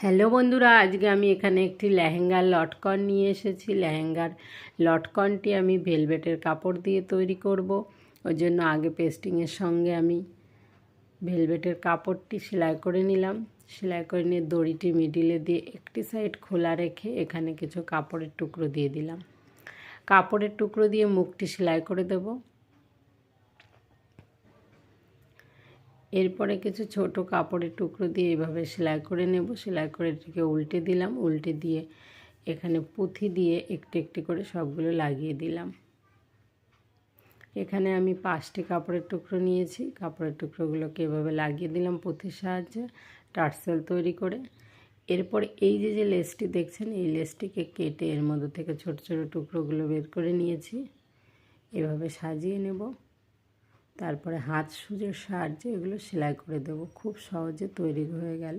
Hello বন্ধুরা, আজকে আমি এখানে একটি লেহেঙ্গার লটকন নিয়ে এসেছি। লেহেঙ্গার লটকনটি আমি ভেলভেটের কাপড় দিয়ে তৈরি করব। ওই জন্য আগে পেস্টিংয়ের সঙ্গে আমি ভেলভেটের কাপড়টি সেলাই করে নিলাম। সেলাই করে নিয়ে দড়িটি মিডিলে দিয়ে একটি সাইড খোলা রেখে এখানে কিছু কাপড়ের টুকরো দিয়ে দিলাম। কাপড়ের টুকরো দিয়ে মুখটি সেলাই করে দেব। এরপরে কিছু ছোট কাপড়ের টুকরো দিয়ে এভাবে সেলাই করে নেব। সেলাই করে এটিকে উল্টে দিলাম। উল্টে দিয়ে এখানে পুঁথি দিয়ে একটু একটু করে সবগুলো লাগিয়ে দিলাম। এখানে আমি 5টি কাপড়ের টুকরো নিয়েছি। কাপড়ের টুকরোগুলোকে এভাবে লাগিয়ে দিলাম পুঁথির সাহায্যে টার্সেল তৈরি করে। এরপর এই যে লেসটি দেখছেন, এই লেসটিকে কেটে এর মধ্যে থেকে ছোট ছোট টুকরোগুলো বের করে নিয়েছি। এভাবে সাজিয়ে নেব। তারপরে হাত সুজের সাহায্যে এগুলো সেলাই করে দেব। খুব সহজে তৈরি হয়ে গেল।